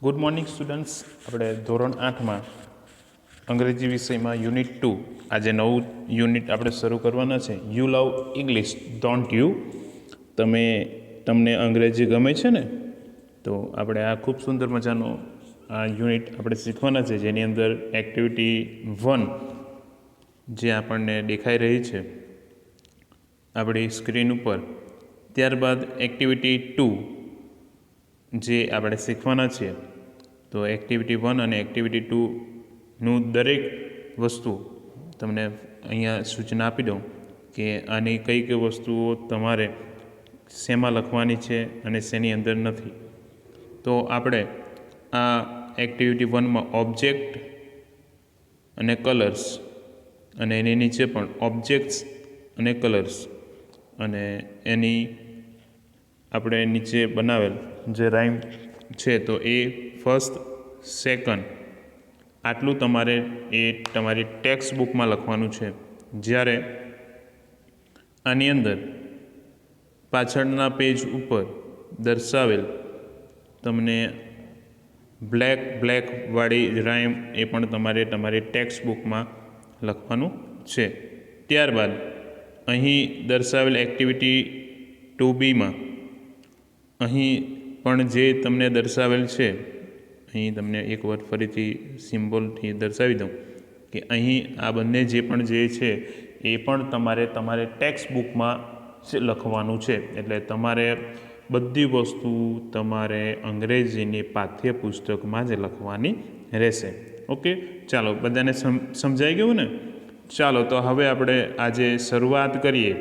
Good morning students. આપણે ધોરણ 8માં અંગ્રેજી વિષયમાં યુનિટ 2 આજે નવું યુનિટ આપણે શરૂ કરવાના છે. You love English don't you. તમને અંગ્રેજી ગમે છે ને? તો આપણે આ ખૂબ સુંદર મજાનો આ યુનિટ આપણે શીખવાના છે, જેની અંદર એક્ટિવિટી 1 જે આપણને દેખાઈ રહી છે આપણી સ્ક્રીન ઉપર, ત્યારબાદ એક્ટિવિટી 2 જે આપણે શીખવાના છીએ. તો એક્ટિવિટી 1 અને એક્ટિવિટી 2નું દરેક વસ્તુ તમને અહીંયા સૂચના આપી દઉં કે આની કઈ કઈ વસ્તુઓ તમારે શેમાં લખવાની છે અને શેની અંદર નથી. તો આપણે આ એક્ટિવિટી 1માં ઓબ્જેક્ટ અને કલર્સ, અને એની નીચે પણ ઓબ્જેક્ટ્સ અને કલર્સ, અને એની આપણે નીચે બનાવેલ જે રાઇમ છે તો એ ફર્સ્ટ, સેકન્ડ આટલું તમારે એ તમારી ટેક્સ્ટ બુકમાં લખવાનું છે. જ્યારે આની અંદર પાછળના પેજ ઉપર દર્શાવેલ તમને બ્લેકવાળી રાઇમ એ પણ તમારે તમારી ટેક્સ્ટ બુકમાં લખવાનું છે. ત્યારબાદ અહીં દર્શાવેલ એક્ટિવિટી 2Bમાં અહીં પણ જે તમને દર્શાવેલ છે, અહીં તમને એક વાર ફરીથી સિમ્બોલથી દર્શાવી દઉં કે અહીં આ બંને જે પણ જે છે એ પણ તમારે ટેક્સ્ટ બુકમાં જ લખવાનું છે. એટલે તમારે બધી વસ્તુ તમારે અંગ્રેજીની પાઠ્યપુસ્તકમાં જ લખવાની રહેશે. ઓકે, ચાલો, બધાને સમજાઈ ગયું ને? ચાલો, તો હવે આપણે આજે શરૂઆત કરીએ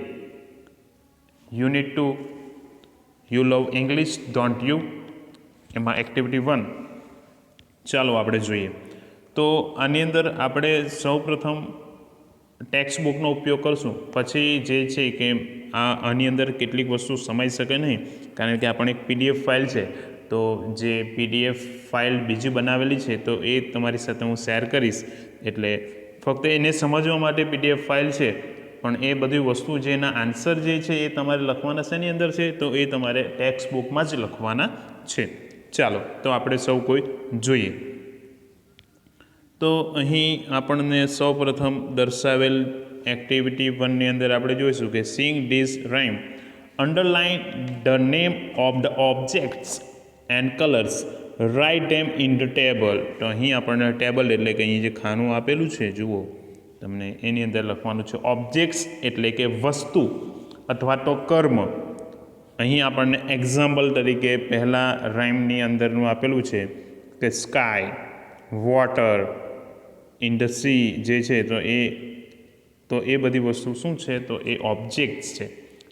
unit 2 you love English don't you, એમાં એક્ટિવિટી 1. ચાલો આપણે જોઈએ. તો આની અંદર આપણે સૌપ્રથમ ટેક્સ્ટ બુકનો ઉપયોગ કરશું. પછી જે છે કે આની અંદર કેટલીક વસ્તુ સમાઈ શકે નહીં, કારણ કે આપણે એક PDF ફાઇલ છે. તો જે PDF ફાઇલ બીજી બનાવેલી છે તો એ તમારી સાથે હું શેર કરીશ. એટલે ફક્ત એને સમજવા માટે PDF ફાઇલ છે, પણ એ બધી વસ્તુ જે એના આન્સર જે છે એ તમારે લખવાના શેની અંદર છે? તો એ તમારે ટેક્સ્ટ બુકમાં જ લખવાના છે. ચાલો, તો આપણે સૌ કોઈ જોઈએ. તો અહીં આપણને સૌપ્રથમ દર્શાવેલ એક્ટિવિટી 1ની અંદર આપણે જોઈશું કે sing this rhyme, underline the name of the objects and colours, write them in the table. તો અહીં આપણને ટેબલ એટલે કે અહીં જે ખાનું આપેલું છે, જુઓ તમને, એની અંદર લખવાનું છે ઓબ્જેક્ટ્સ એટલે કે વસ્તુ અથવા તો કર્મ. અહીં આપણને એક્ઝામ્પલ તરીકે પહેલાં રાઇમની અંદરનું આપેલું છે કે sky, water, in the sea જે છે તો એ બધી વસ્તુ શું છે? તો એ ઓબ્જેક્ટ્સ છે.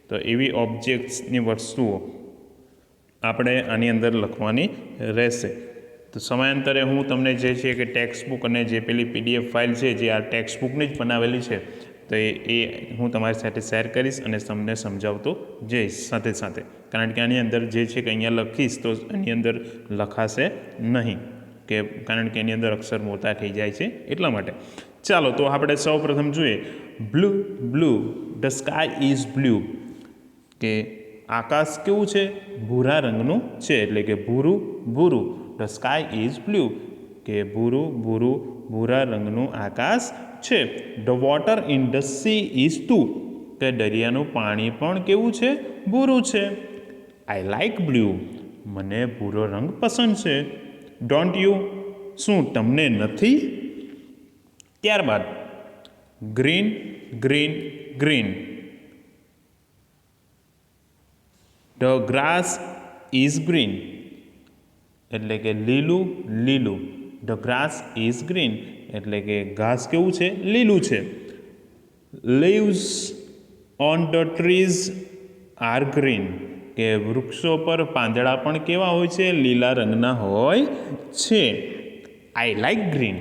તો એવી ઓબ્જેક્ટ્સની વસ્તુઓ આપણે આની અંદર લખવાની રહેશે. તો સમયાંતરે હું તમને જે છે કે ટેક્સ્ટ બુક અને જે પેલી PDF ફાઇલ છે જે આ ટેક્સ્ટ બુકની જ બનાવેલી છે, તો એ હું તમારી સાથે શેર કરીશ અને તમને સમજાવતો જઈશ સાથે સાથે. કારણ કે આની અંદર જે છે કે અહીંયા લખીશ તો એની અંદર લખાશે નહીં, કારણ કે એની અંદર અક્ષર મોટા થઈ જાય છે એટલા માટે. ચાલો, તો આપણે સૌ પ્રથમ જોઈએ blue, the sky is blue, કે આકાશ કેવું છે? ભૂરા રંગનું છે. એટલે કે ભૂરું, ધ સ્કાય ઇઝ બ્લુ, કે ભૂરા રંગનું આકાશ છે. The water in the she is blue, કે દરિયાનું પાણી પણ કેવું છે? ભૂરું છે. આઈ લાઇક બ્લુ, મને ભૂરો રંગ પસંદ છે. ડોન્ટ યુ, શું તમને નથી? ત્યારબાદ green, the grass is green, એટલે કે લીલું. ધ ગ્રાસ ઇઝ ગ્રીન, એટલે કે ઘાસ કેવું છે? લીલું છે. Leaves on the trees are green, કે વૃક્ષો પર પાંદડા પણ કેવા હોય છે? લીલા રંગના હોય છે. આઈ લાઇક ગ્રીન,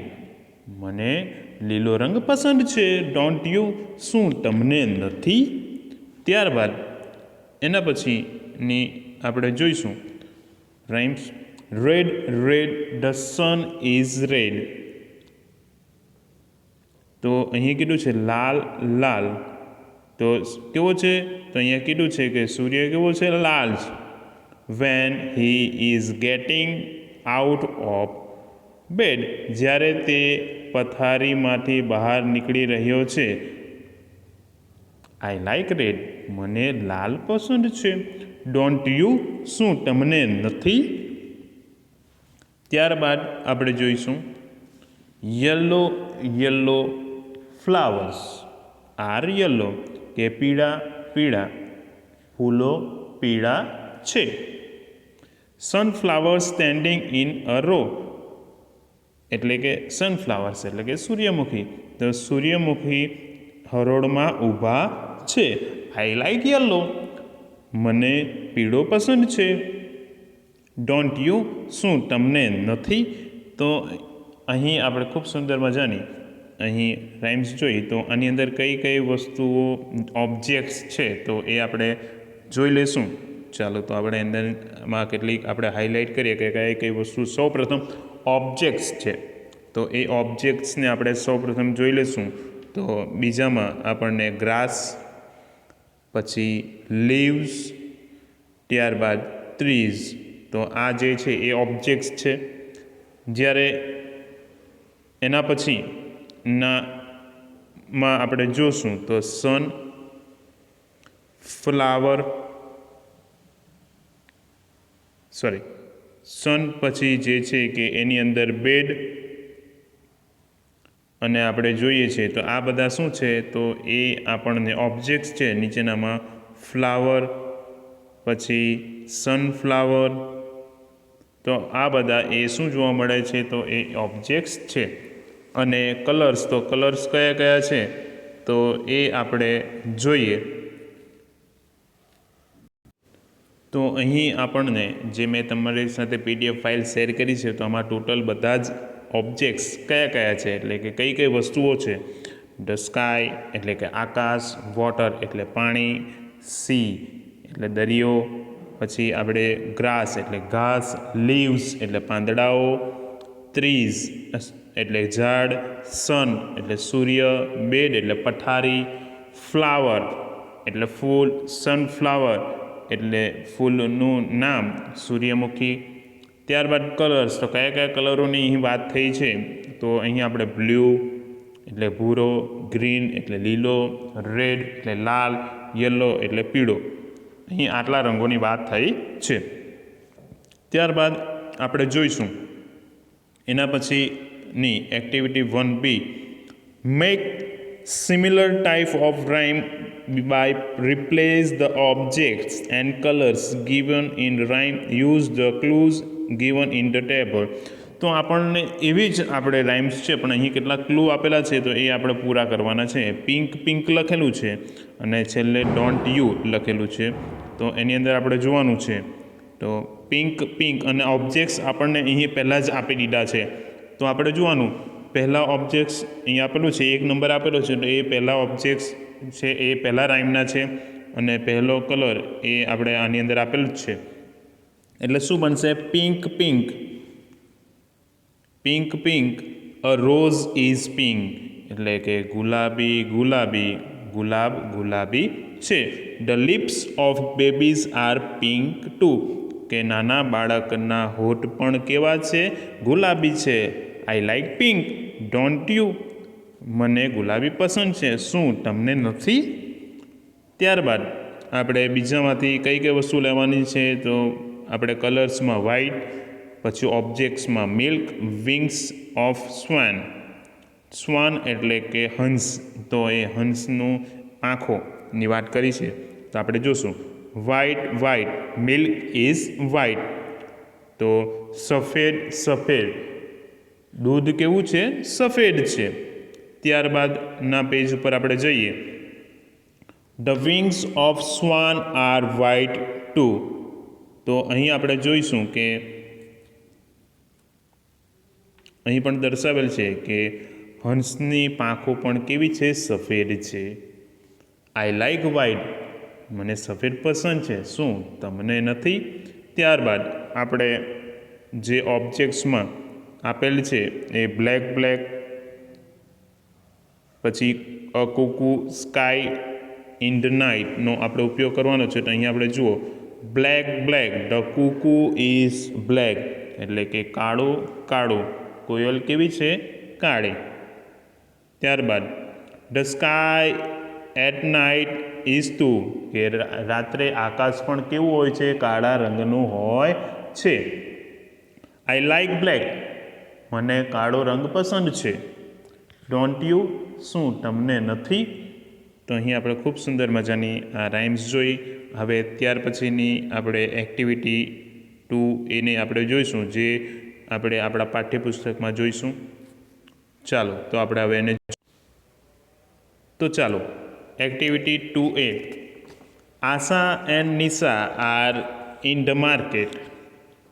મને લીલો રંગ પસંદ છે. ડોન્ટ યુ, શું તમને નથી? ત્યારબાદ એના પછીની આપણે જોઈશું rhymes. Red, the sun is red, તો અહીં કીધું છે લાલ, તો કેવો છે? તો અહીંયા કીધું છે કે સૂર્ય કેવો છે? લાલ છે. When he is getting out of bed, જ્યારે તે પથારીમાંથી બહાર નીકળી રહ્યો છે. આઈ લાઇક રેડ, મને લાલ પસંદ છે. ડોન્ટ યુ, શું તમને નથી? ત્યારબાદ આપણે જોઈશું yellow yellow flowers are yellow, કે પીળા પીળા ફૂલો પીળા છે. Sunflower standing in a row, એટલે કે સનફ્લાવર્સ એટલે કે સૂર્યમુખી, તો સૂર્યમુખી હરોળમાં ઊભા છે. આઈ લાઇક યલો, મને પીળો પસંદ છે. ડોન્ટ યુ, શું તમને નથી? તો અહીં આપણે ખૂબ સુંદર મજાની અહીં રાઇમ્સ જોઈ. તો આની અંદર કઈ કઈ વસ્તુઓ ઓબ્જેક્ટ્સ છે તો એ આપણે જોઈ લઈશું. ચાલો તો આપણે અંદરમાં કેટલીક આપણે હાઇલાઇટ કરીએ કે કઈ કઈ વસ્તુ સૌપ્રથમ ઓબ્જેક્ટ્સ છે. તો એ ઓબ્જેક્ટ્સને આપણે સૌપ્રથમ જોઈ લઈશું. તો બીજામાં આપણને ગ્રાસ, પછી લીવ્સ, ત્યારબાદ ટ્રીઝ. તો આ જે છે એ ઓબ્જેક્ટ્સ છે. જ્યારે એના પછી માં આપણે જોશું તો સન, ફ્લાવર, સન પછી જે છે કે એની અંદર બેડ, અને આપણે જોઈએ છીએ તો આ બધા શું છે તો એ આપણને ઓબ્જેક્ટ્સ છે. નીચેનામાં ફ્લાવર, પછી સનફ્લાવર, તો આ બધા એ શું જોવા મળે છે તો એ ઓબ્જેક્ટ્સ છે. અને કલર્સ, તો કલર્સ કયા કયા છે તો એ આપણે જોઈએ. તો અહીં આપણને જે મેં તમારી સાથે PDF ફાઇલ શેર કરી છે તો આમાં ટોટલ બધા જ ઓબ્જેક્ટ્સ કયા કયા છે એટલે કે કઈ કઈ વસ્તુઓ છે. ધ સ્કાય એટલે કે આકાશ, વોટર એટલે પાણી, સી એટલે દરિયો, પછી આપણે ગ્રાસ એટલે ઘાસ, લીવ્સ એટલે પાંદડાઓ, ટ્રીઝ એટલે ઝાડ, સન એટલે સૂર્ય, બેડ એટલે પથારી, ફ્લાવર એટલે ફૂલ, સનફ્લાવર એટલે ફૂલનું નામ સૂર્યમુખી. ત્યારબાદ કલર્સ, તો કયા કયા કલરોની અહીં વાત થઈ છે તો અહીં આપણે બ્લુ એટલે ભૂરો, ગ્રીન એટલે લીલો, રેડ એટલે લાલ, યલો એટલે પીળો, અહીં આટલા રંગોની વાત થઈ છે. ત્યારબાદ આપણે જોઈશું એના પછીની activity 1B, make similar type of rhyme by replace the objects and colors given in rhyme, use the clues given in the table. તો આપણને એવી જ આપણે રાઇમ્સ છે પણ અહીં કેટલાક ક્લુ આપેલા છે તો એ આપણે પૂરા કરવાના છે. પિંક પિંક લખેલું છે અને છેલ્લે ડોન્ટ યુ લખેલું છે. તો એની અંદર આપણે જોવાનું છે તો પિંક પિંક અને ઓબ્જેક્ટ્સ આપણને અહીં પહેલાં જ આપી દીધા છે. તો આપણે જોવાનું પહેલા ઓબ્જેક્ટ્સ અહીં આપેલું છે, 1 નંબર આપેલો છે તો એ પહેલા ઓબ્જેક્ટ્સ છે એ પહેલા રાઇમના છે અને પહેલો કલર એ આપણે આની અંદર આપેલું જ છે. એટલે શું બનશે? Pink pink, pink pink, a rose is pink એટલે કે ગુલાબી ગુલાબી, ગુલાબ ગુલાબી છે. The lips of babies are pink too, કે નાના બાળકના હોઠ પણ કેવા છે? ગુલાબી છે. I like pink, don't you, મને ગુલાબી પસંદ છે. શું તમને નથી? ત્યારબાદ આપણે બીજામાંથી કઈ કઈ વસ્તુ લેવાની છે તો આપણે કલર્સમાં વ્હાઇટ, પછી ઓબ્જેક્ટ્સમાં મિલ્ક, વિંગ્સ ઓફ સ્વાન, સ્વાન એટલે કે હંસ, તો એ હંસનું આંખોની વાત કરી છે. તો આપણે જોશું white white, milk is white, તો સફેદ સફેદ, દૂધ કેવું છે? સફેદ છે. ત્યારબાદના પેજ ઉપર આપણે જઈએ, the wings of swan are white too, તો અહીં આપણે જોઈશું કે અહીં પણ દર્શાવેલ છે કે હંસની પાંખો પણ કેવી છે? સફેદ છે. આઈ લાઇક વ્હાઇટ, મને સફેદ પસંદ છે. શું તમને નથી? ત્યારબાદ આપણે જે ઓબ્જેક્ટ્સમાં આપેલ છે એ બ્લેક બ્લેક, પછી a cuckoo, sky, in the નાઇટનો આપણે ઉપયોગ કરવાનો છે. તો અહીંયા આપણે જુઓ black black, the cuckoo is black, એટલે કે કાળું કાળું, કોયલ કેવી છે? કાળી. ત્યારબાદ the sky at night is too, કે રાત્રે આકાશ પણ કેવું હોય છે? કાળા રંગનું હોય છે. આઈ લાઇક બ્લેક, મને કાળો રંગ પસંદ છે. ડોન્ટ યુ, શું તમને નથી? તો અહીં આપણે ખૂબ સુંદર મજાની આ રાઇમ્સ જોઈ. હવે ત્યાર પછીની આપણે એક્ટિવિટી 2 એને આપણે જોઈશું, જે આપણે આપણા પાઠ્યપુસ્તકમાં જોઈશું. ચાલો તો આપણે હવે એને ચાલો activity 2A. Asha and Nisha are in the market.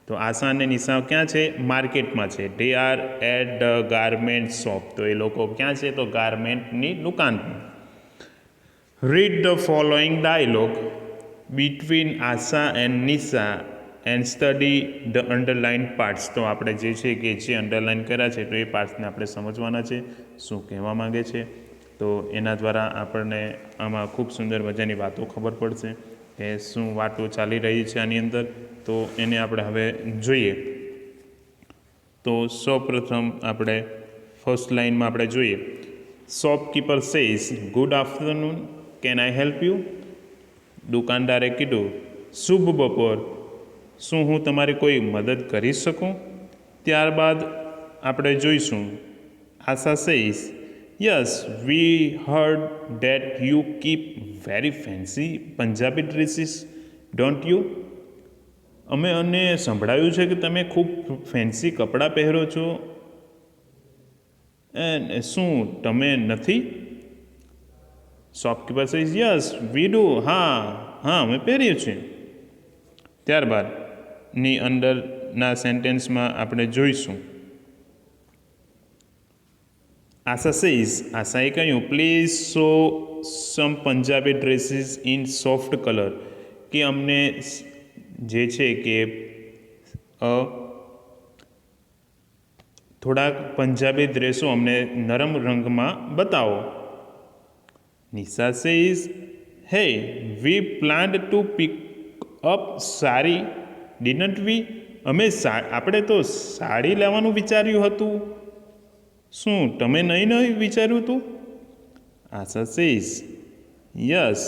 તો આશા અને નિશા ક્યાં છે? માર્કેટમાં છે. They are at the garment shop. તો એ લોકો ક્યાં છે? તો ગાર્મેન્ટની દુકાનમાં. Read the following dialogue between Asha and Nisha and study the underline parts. તો આપણે જે છે કે જે અંડરલાઇન કર્યા છે તો એ પાર્ટ્સને આપણે સમજવાના છે, શું કહેવા માગે છે. તો એના દ્વારા આપણને આમાં ખૂબ સુંદર મજાની વાતો ખબર પડશે કે શું વાતો ચાલી રહી છે આની અંદર. તો એને આપણે હવે જોઈએ. તો સૌપ્રથમ આપણે ફર્સ્ટ લાઇનમાં આપણે જોઈએ. Shopkeeper says good afternoon, can I help you? દુકાનદારે કીધું શુભ બપોર, શું હું તમારી કોઈ મદદ કરી શકું? ત્યારબાદ આપણે જોઈશું Asha says yes we heard that you keep very fancy Punjabi dresses don't you? અને સંભળાયું છે કે તમે ખૂબ ફેન્સી કપડાં પહેરો છો, શું તમે નથી? Shopkeeper says yes we do, હા અમે પહેરીએ છીએ. ત્યારબાદ ની અંદરના સેન્ટેન્સમાં આપણે જોઈશું આશા સેઝ, આશાએ કહ્યું please show some Punjabi dresses in soft colour, કે અમને જે છે કે થોડાક પંજાબી ડ્રેસો અમને નરમ રંગમાં બતાવો. Nisha says hey we planned to pick up sari didn't we? આપણે તો સાડી લેવાનું વિચાર્યું હતું, શું તમે નહીં વિચાર્યું હતું? Asha says yes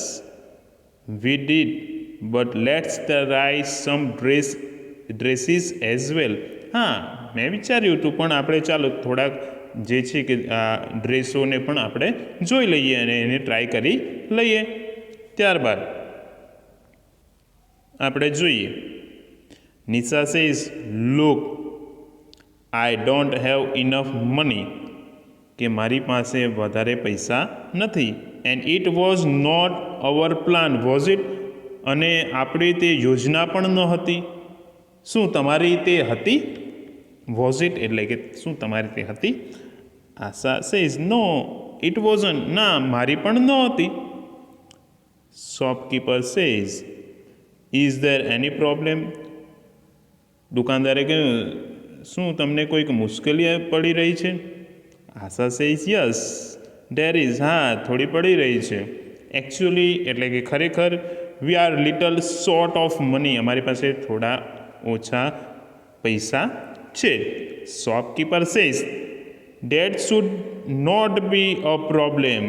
we did but let's try some dresses as well. હા મેં વિચાર્યું હતું, પણ આપણે ચાલો થોડાક જે છે કે આ ડ્રેસોને પણ આપણે જોઈ લઈએ અને એને ટ્રાય કરી લઈએ. ત્યારબાદ આપણે જોઈએ Nisha says look I don't have enough money, કે મારી પાસે વધારે પૈસા નથી. And it was not our plan was it? અને આપણી તે યોજના પણ ન હતી. શું તમારી તે હતી? વોઝ ઇટ એટલે કે શું તમારી તે હતી? Asha says no it wasn't, ના મારી પણ ન હતી. Shopkeeper says is there any problem? દુકાનદારે કહ્યું શું તમને કોઈક મુશ્કેલી પડી રહી છે? Asha says yes there is, હા થોડી પડી રહી છે. એકચ્યુઅલી એટલે કે ખરેખર we are little short of money, અમારી પાસે થોડા ઓછા પૈસા છે. Shopkeeper says that should not be a problem,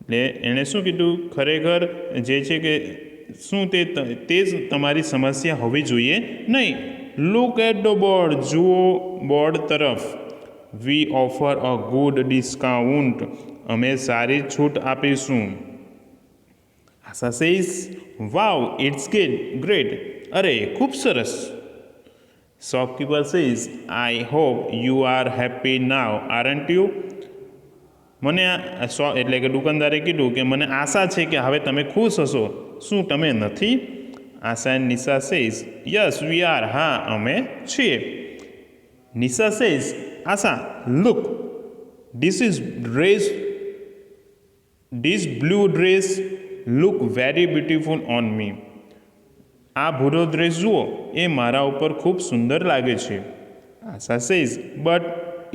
એટલે એણે શું કીધું? ખરેખર જે છે કે શું તે જ તમારી સમસ્યા હોવી જોઈએ નહીં. લુક એટ ધ બોર્ડ, જુઓ બોર્ડ તરફ. વી ઓફર અ ગુડ ડિસ્કાઉન્ટ, અમે સારી છૂટ આપીશું. આશા સેઝ વાવ ઇટ્સ ગ્રેટ, અરે ખૂબ સરસ. Shopkeeper says I hope you are happy now aren't you? મને એટલે કે દુકાનદારે કીધું કે મને આશા છે કે હવે તમે ખુશ હશો, શું તમે નથી? Asha and Nisha says yes we are, હા અમે છીએ. Nisha says Asha look this blue dress look very beautiful on me. આ ભૂરો ડ્રેસ જુઓ, એ મારા ઉપર ખૂબ સુંદર લાગે છે. Asha says but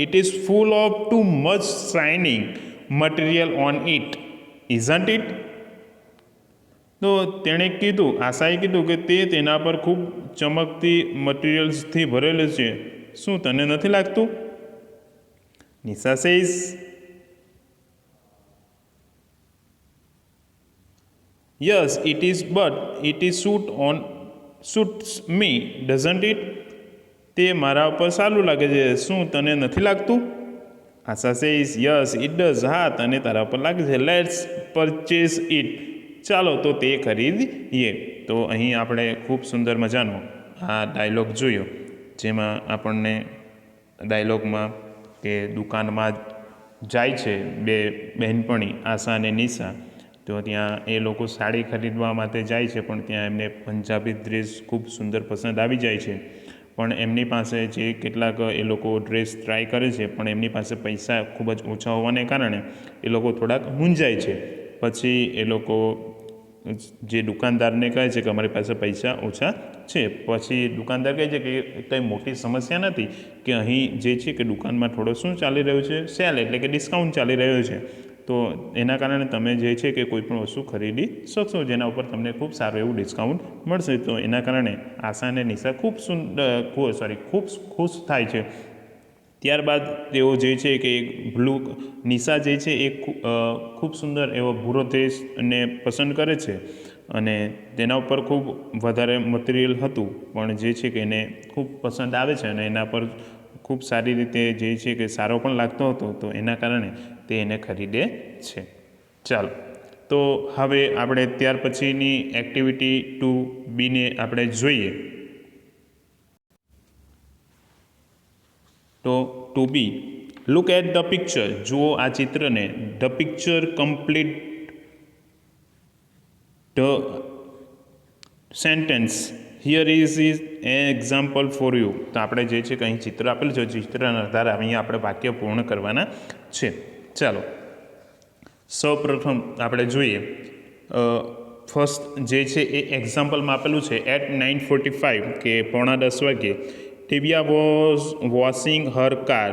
it is full of too much shining material on it isn't it? તો તેણે કીધું, આશાએ કીધું કે તે તેના પર ખૂબ ચમકતી મટીરિયલ્સથી ભરેલું છે. શું તને નથી લાગતું? Nisha says, yes it is, but it is suits me, doesn't it? તે મારા ઉપર સારું લાગે છે. શું તને નથી લાગતું? આશા સેઝ, યસ ઇટ ડઝ, હા તને તારા ઉપર લાગે છે. લેટ્સ પરચેઝ ઇટ, ચાલો તો તે ખરીદીએ. તો અહીં આપણે ખૂબ સુંદર મજાનો આ ડાયલોગ જોયો, જેમાં આપણને ડાયલોગમાં કે દુકાનમાં જાય છે બે બહેનપણી આશા અને નિશા. તો ત્યાં એ લોકો સાડી ખરીદવા માટે જાય છે, પણ ત્યાં એમને પંજાબી ડ્રેસ ખૂબ સુંદર પસંદ આવી જાય છે. પણ એમની પાસે જે કેટલાક એ લોકો ડ્રેસ ટ્રાય કરે છે, પણ એમની પાસે પૈસા ખૂબ જ ઓછા હોવાને કારણે એ લોકો થોડાક મૂંઝાય છે. પછી એ લોકો જે દુકાનદારને કહે છે કે અમારી પાસે પૈસા ઓછા છે. પછી દુકાનદાર કહે છે કે કંઈ મોટી સમસ્યા નથી, કે અહીં જે છે કે દુકાનમાં થોડો શું ચાલી રહ્યું છે, સેલ એટલે કે ડિસ્કાઉન્ટ ચાલી રહ્યો છે. તો એના કારણે તમે જે છે કે કોઈ પણ વસ્તુ ખરીદી શકશો, જેના ઉપર તમને ખૂબ સારું એવું ડિસ્કાઉન્ટ મળશે. તો એના કારણે આશા અને નિશા ખૂબ ખુશ થાય છે. ત્યારબાદ તેઓ જે છે કે નિશા જે છે એ ખૂબ સુંદર એવો ભૂરો ડ્રેસને પસંદ કરે છે, અને તેના ઉપર ખૂબ વધારે મટીરિયલ હતું, પણ જે છે કે એને ખૂબ પસંદ આવે છે અને એના પર ખૂબ સારી રીતે જે છે કે સારો પણ લાગતો હતો. તો એના કારણે તે એને ખરીદે છે. ચાલો તો હવે આપણે ત્યાર પછીની એક્ટિવિટી 2B આપણે જોઈએ. તો 2B, look at the picture, જુઓ આ ચિત્રને. The picture complete the sentence, here is an example for you. તો આપણે જે છે કે અહીં ચિત્ર આપેલું છે, ચિત્રના આધારે અહીંયા આપણે વાક્ય પૂર્ણ કરવાના છે. ચાલો સૌપ્રથમ આપણે જોઈએ, ફર્સ્ટ જે છે એ એક્ઝામ્પલમાં આપેલું છે એટ 9:45, કે 9:45 વાગ્યે Divya was washing Har car.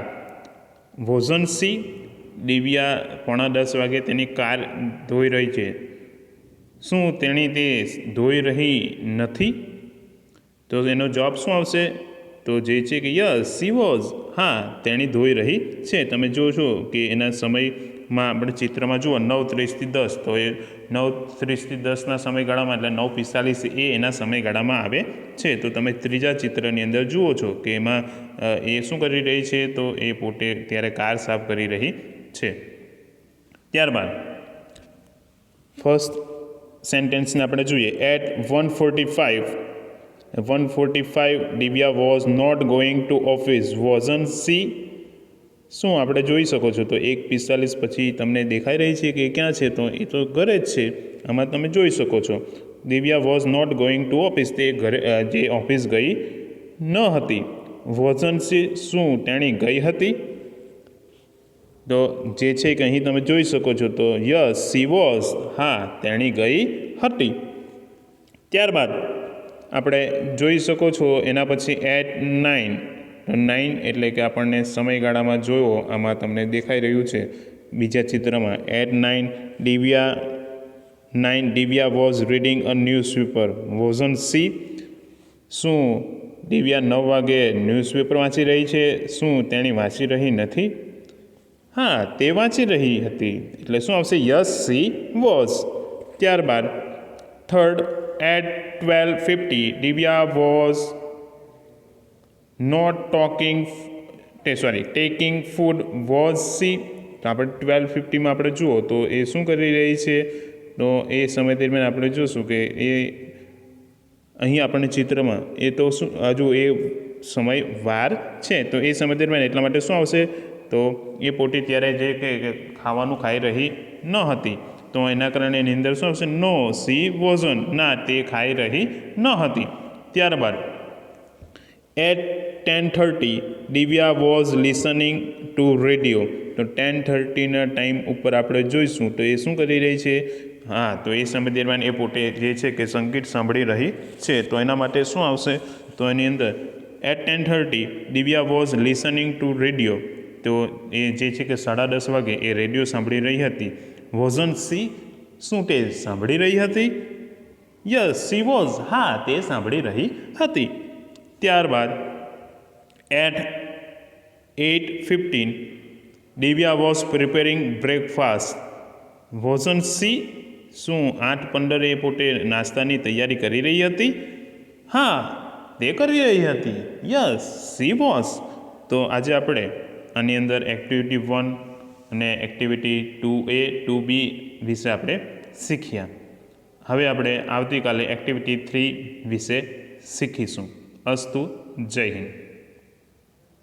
Wasn't C, Divya 9:45 વાગે તેની કાર ધોઈ રહી છે. શું તેણી તે ધોઈ રહી નથી? તો એનો જવાબ શું આવશે? તો જે છે કે યસ સી વોઝ, હા તેણી ધોઈ રહી છે. તમે જોશો કે એના સમયમાં આપણે ચિત્રમાં જુઓ 9:30 થી 10, તો એ 9:30 થી 10ના સમયગાળામાં એટલે 9:45 એ એના સમયગાળામાં આવે છે. તો તમે ત્રીજા ચિત્રની અંદર જુઓ છો કે એમાં એ શું કરી રહી છે? તો એ પોતે ત્યારે કાર સાફ કરી રહી છે. ત્યારબાદ ફર્સ્ટ સેન્ટેન્સને આપણે જોઈએ. At 1:45 Divya was not going to office, wasn't she. શું આપણે જોઈ શકો છો? તો 1:45 પછી તમને દેખાઈ રહી છે કે ક્યાં છે? તો એ તો ઘરે જ છે. આમાં તમે જોઈ શકો છો Divya was not going to office, તે ઘરે જે ઓફિસ ગઈ ન હતી. વોઝન્ટ સી, શું તેણી ગઈ હતી? તો જે છે કે અહીં તમે જોઈ શકો છો, તો યસ સી વોઝ, હા તેણી ગઈ હતી. ત્યારબાદ આપણે જોઈ શકો છો એના પછી એટ 9 એટલે કે આપણને સમયગાળામાં જોયો, આમાં તમને દેખાઈ રહ્યું છે બીજા ચિત્રમાં. At 9 Divya was reading a newspaper, wasn't she. શું દિવ્યા 9 વાગે ન્યૂઝપેપર વાંચી રહી છે? શું તેણી વાંચી રહી નથી? હા તે વાંચી રહી હતી. એટલે શું આવશે? Yes she was. ત્યારબાદ third, at 12:50 Divya was not taking food, was she. તો આપણે 12:50માં આપણે જુઓ તો એ શું કરી રહી છે? તો એ સમય દરમિયાન આપણે જોશું કે એ અહીં આપણને ચિત્રમાં એ તો શું હજુ એ સમય વાર છે. તો એ સમય દરમિયાન એટલા માટે શું આવશે? તો એ પોતે ત્યારે જે કે ખાવાનું ખાઈ રહી ન હતી. તો એના કારણે એની અંદર શું આવશે? નો સી વોઝન્ટ, ના તે ખાઈ રહી ન હતી. ત્યારબાદ at 10:30 Divya was listening to radio. તો 10:30ના ટાઈમ ઉપર આપણે જોઈશું તો એ શું કરી રહી છે? હા તો એ સમય દરમિયાન એ પોતે જે છે કે સંગીત સાંભળી રહી છે. તો એના માટે શું આવશે? તો એની અંદર at 10:30 Divya was listening to radio. તો એ જે છે કે 10:30 વાગે એ રેડિયો સાંભળી રહી હતી. વોઝન્ટ સી, શું તે સાંભળી રહી હતી? યસ શી વોઝ, હા તે સાંભળી રહી હતી. ત્યારબાદ at 8:15 Divya was preparing breakfast. Wasn't she, શું 8:15 એ પોતે નાસ્તાની તૈયારી કરી રહી હતી? હા તે કરી રહી હતી. Yes she was. તો આજે આપણે આની અંદર એક્ટિવિટી 1 અને એક્ટિવિટી 2A 2B વિશે આપણે શીખ્યા. હવે આપણે આવતીકાલે એક્ટિવિટી 3 વિશે શીખીશું. અસ્તુ, જય હિન્દ.